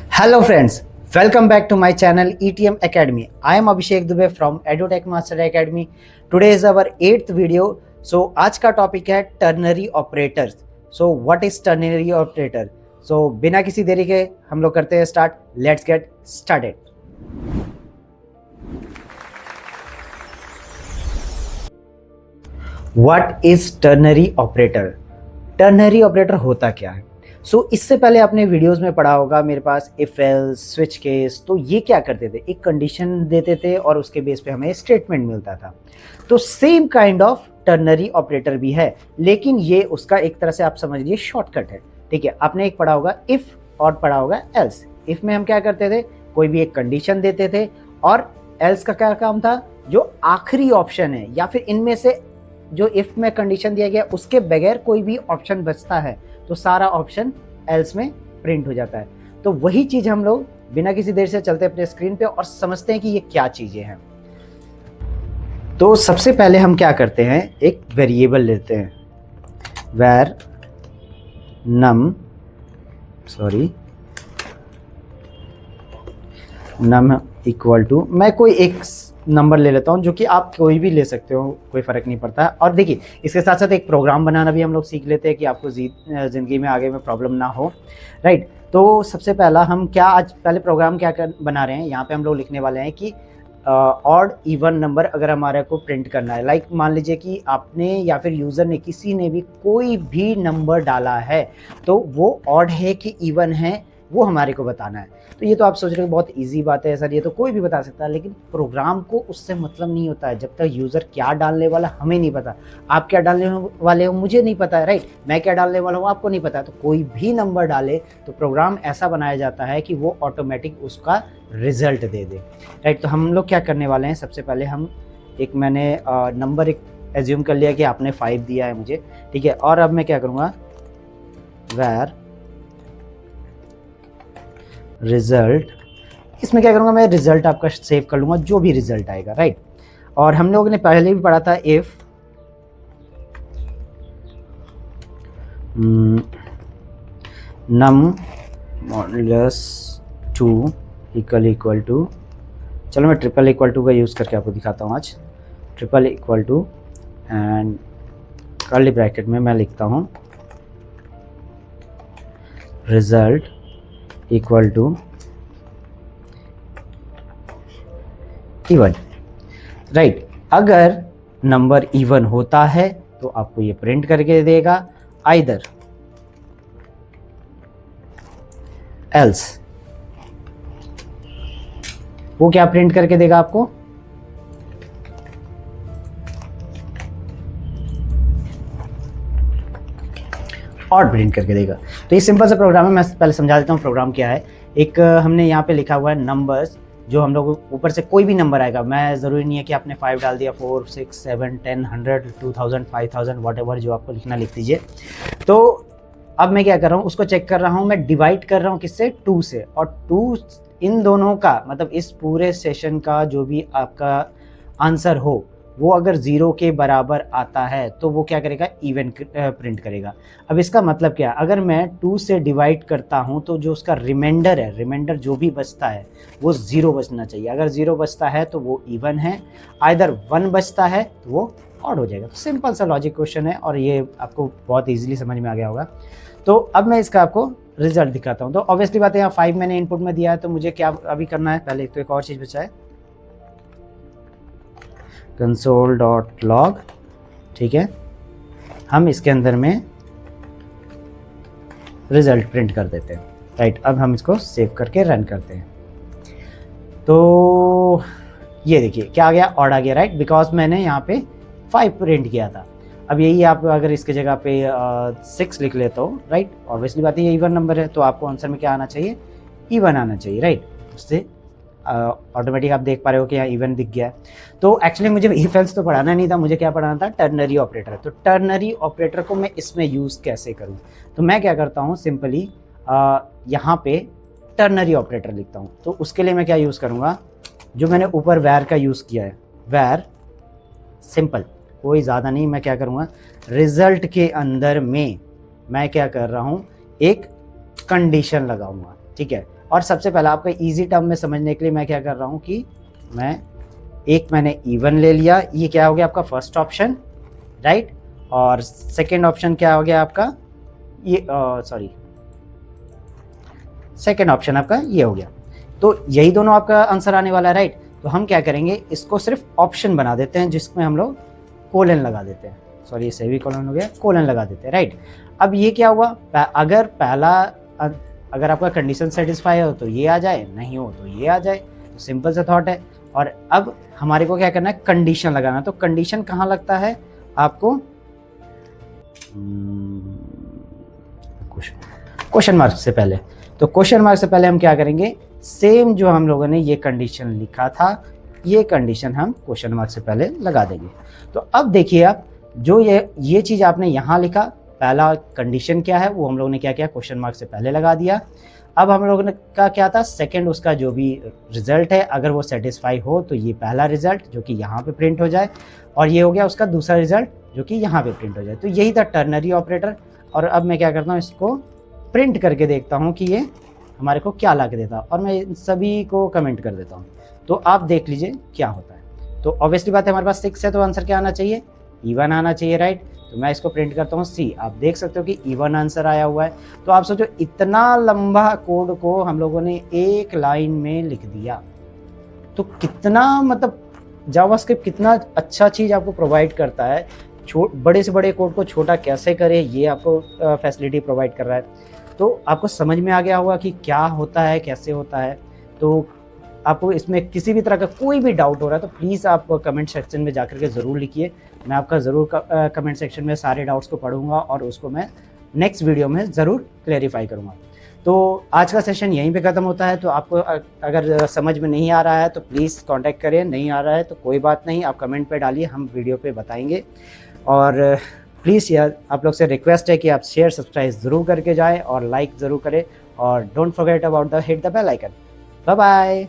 Hello friends, welcome back to my channel ETM Academy. I am Abhishek Dubey from EduTech Master Academy. Today is our 8th video. So आज का topic है ternary operators. So what is ternary operator? So बिना किसी देरी के हम लोग करते हैं start. Let's get started. What is ternary operator? Ternary operator होता क्या है? इससे पहले आपने वीडियोस में पढ़ा होगा मेरे पास इफ एल्स स्विच केस. तो ये क्या करते थे, एक कंडीशन देते थे और उसके बेस पे हमें स्टेटमेंट मिलता था. तो same kind of ternary operator भी है, लेकिन ये उसका एक तरह से आप समझ लीजिए शॉर्टकट है. ठीक है, आपने एक पढ़ा होगा इफ और पढ़ा होगा एल्स. इफ में हम क्या करते थे, कोई भी एक कंडीशन देते थे, और एल्स का क्या काम था, जो आखिरी ऑप्शन है या फिर इनमें से जो इफ में कंडीशन दिया गया उसके बगैर कोई भी ऑप्शन बचता है तो सारा ऑप्शन एल्स में प्रिंट हो जाता है. तो वही चीज हम लोग बिना किसी देर से चलते अपने स्क्रीन पे और समझते हैं कि ये क्या चीजें हैं. तो सबसे पहले हम क्या करते हैं, एक वेरिएबल लेते हैं, where num इक्वल टू, मैं कोई एक नंबर ले लेता हूं जो कि आप कोई भी ले सकते हो, कोई फ़र्क नहीं पड़ता है. और देखिए इसके साथ साथ एक प्रोग्राम बनाना भी हम लोग सीख लेते हैं कि आपको ज़िंदगी में आगे में प्रॉब्लम ना हो. राइट, तो सबसे पहला हम क्या आज पहले प्रोग्राम क्या बना रहे हैं, यहाँ पे हम लोग लिखने वाले हैं कि ऑड इवन नंबर अगर हमारे को प्रिंट करना है. लाइक मान लीजिए कि आपने या फिर यूज़र ने किसी ने भी कोई भी नंबर डाला है तो वो ऑड है कि इवन है वो हमारे को बताना है. तो ये तो आप सोच रहे हो बहुत इजी बात है सर, ये तो कोई भी बता सकता है, लेकिन प्रोग्राम को उससे मतलब नहीं होता है जब तक यूज़र क्या डालने वाला हमें नहीं पता. आप क्या डालने वाले हो मुझे नहीं पता है. राइट, मैं क्या डालने वाला हूँ आपको नहीं पता है. तो कोई भी नंबर डाले तो प्रोग्राम ऐसा बनाया जाता है कि वो ऑटोमेटिक उसका रिजल्ट दे दे. राइट, तो हम लोग क्या करने वाले हैं, सबसे पहले हम मैंने नंबर एक एज्यूम कर लिया कि आपने 5 दिया है मुझे. ठीक है, और अब मैं क्या करूँगा, वेर रिजल्ट, इसमें क्या करूँगा मैं, रिजल्ट आपका सेव कर लूँगा जो भी रिजल्ट आएगा. राइट, और हम लोगों ने पहले भी पढ़ा था if num modulus 2 equal to, चलो मैं ट्रिपल इक्वल टू का यूज़ करके आपको दिखाता हूँ आज. Triple equal to and curly bracket में मैं लिखता हूँ result equal to even. Right, अगर नंबर इवन होता है तो आपको ये प्रिंट करके देगा, आइदर एल्स वो क्या प्रिंट करके देगा आपको, और प्रिंट करके देगा. तो ये सिंपल सा प्रोग्राम है, मैं पहले समझा देता हूँ प्रोग्राम क्या है. एक हमने यहाँ पे लिखा हुआ है नंबर्स, जो हम लोग ऊपर से कोई भी नंबर आएगा, मैं ज़रूरी नहीं है कि आपने 5 डाल दिया, 4 6 7 10 100 2000 5000 वॉट जो आपको लिखना लिख दीजिए. तो अब मैं क्या कर रहा हूँ, उसको चेक कर रहा हूँ, मैं डिवाइड कर रहा हूँ किससे, 2 से. और 2 इन दोनों का मतलब इस पूरे सेशन का जो भी आपका आंसर हो वो अगर 0 के बराबर आता है तो वो क्या करेगा, इवन प्रिंट करेगा. अब इसका मतलब क्या है, अगर मैं 2 से डिवाइड करता हूं तो जो उसका रिमाइंडर है, रिमाइंडर जो भी बचता है वो 0 बचना चाहिए. अगर 0 बचता है तो वो इवन है, आइदर 1 बचता है तो वो ऑड हो जाएगा. तो सिंपल सा लॉजिक क्वेश्चन है और ये आपको बहुत ईजिली समझ में आ गया होगा. तो अब मैं इसका आपको रिजल्ट दिखाता हूँ. तो ऑब्वियसली बात है, यहाँ 5 मैंने इनपुट में दिया है, तो मुझे क्या अभी करना है, पहले तो एक और चीज़ बचा है, console.log. ठीक है, हम इसके अंदर में रिजल्ट प्रिंट कर देते हैं. राइट, अब हम इसको सेव करके रन करते हैं. तो ये देखिए क्या आ गया, ऑड आ गया. राइट, बिकॉज मैंने यहाँ पे 5 प्रिंट किया था. अब यही आप अगर इसके जगह पे 6 लिख लेता हो, राइट, ऑब्वियसली बात है ये इवन नंबर है तो आपको आंसर में क्या आना चाहिए, इवन आना चाहिए. राइट, उससे ऑटोमेटिक आप देख पा रहे हो कि यहाँ इवन दिख गया है. तो एक्चुअली मुझे इफ एल्स तो पढ़ाना नहीं था, मुझे क्या पढ़ाना था, टर्नरी ऑपरेटर. तो टर्नरी ऑपरेटर को मैं इसमें यूज़ कैसे करूँ, तो मैं क्या करता हूँ, सिंपली यहाँ पे टर्नरी ऑपरेटर लिखता हूँ. तो उसके लिए मैं क्या यूज़ करूँगा, जो मैंने ऊपर वैर का यूज़ किया है, वैर सिंपल, कोई ज़्यादा नहीं. मैं क्या करूँगा, रिजल्ट के अंदर में मैं क्या कर रहा हूँ, एक कंडीशन लगाऊंगा. ठीक है। और सबसे पहले आपको ईजी टर्म में समझने के लिए मैं क्या कर रहा हूँ कि मैंने इवन ले लिया, ये क्या हो गया आपका फर्स्ट ऑप्शन, राइट। और सेकेंड ऑप्शन क्या हो गया आपका, ये सेकेंड ऑप्शन आपका ये हो गया। तो यही दोनों आपका आंसर आने वाला है, राइट। तो हम क्या करेंगे, इसको सिर्फ ऑप्शन बना देते हैं जिसमें हम लोग कोलन लगा देते हैं, सॉरी ये सेमी कोलन हो गया, कोलन लगा देते हैं, राइट। अब ये क्या हुआ, अगर आपका कंडीशन सेटिस्फाई हो तो ये आ जाए, नहीं हो तो ये आ जाए, तो सिंपल सा थॉट है। और अब हमारे को क्या करना है, कंडीशन लगाना। तो कंडीशन कहाँ लगता है आपको, क्वेश्चन मार्क से पहले। तो क्वेश्चन मार्क से पहले हम क्या करेंगे, सेम जो हम लोगों ने ये कंडीशन लिखा था, ये कंडीशन हम क्वेश्चन मार्क से पहले लगा देंगे। तो अब देखिए आप, जो ये चीज़ आपने यहाँ लिखा, पहला कंडीशन क्या है वो हम लोगों ने क्या किया, क्वेश्चन मार्क से पहले लगा दिया। अब हम लोगों ने का क्या था, सेकंड उसका जो भी रिजल्ट है अगर वो सेटिस्फाई हो तो ये पहला रिजल्ट जो कि यहाँ पे प्रिंट हो जाए, और ये हो गया उसका दूसरा रिजल्ट जो कि यहाँ पे प्रिंट हो जाए। तो यही था टर्नरी ऑपरेटर। और अब मैं क्या करता हूँ, इसको प्रिंट करके देखता हूँ कि ये हमारे को क्या ला के देता, और मैं इन सभी को कमेंट कर देता हूँ। तो आप देख लीजिए क्या होता है। तो ऑब्वियसली बात है, हमारे पास 6 है, तो आंसर क्या आना चाहिए, E1 आना चाहिए, राइट। तो मैं इसको प्रिंट करता हूँ C, आप देख सकते हो कि E1 आंसर आया हुआ है। तो आप सोचो इतना लंबा कोड को हम लोगों ने एक लाइन में लिख दिया, तो कितना मतलब जावास्क्रिप्ट कितना अच्छा चीज़ आपको प्रोवाइड करता है। बड़े से बड़े कोड को छोटा कैसे करे, ये आपको फैसिलिटी प्रोवाइड कर रहा है। तो आपको समझ में आ गया होगा कि क्या होता है, कैसे होता है। तो आपको इसमें किसी भी तरह का कोई भी डाउट हो रहा है तो प्लीज़ आप कमेंट सेक्शन में जाकर के ज़रूर लिखिए। मैं आपका ज़रूर कमेंट सेक्शन में सारे डाउट्स को पढ़ूंगा और उसको मैं नेक्स्ट वीडियो में ज़रूर क्लेरिफाई करूंगा। तो आज का सेशन यहीं पे ख़त्म होता है। तो आपको अगर समझ में नहीं आ रहा है तो प्लीज़ कांटेक्ट करें, नहीं आ रहा है तो कोई बात नहीं, आप कमेंट पे डालिए, हम वीडियो पे बताएंगे। और प्लीज़ यार आप लोग से रिक्वेस्ट है कि आप शेयर सब्सक्राइब ज़रूर करके जाएँ और लाइक ज़रूर करें, और don't forget about the hit the bell icon. Bye bye.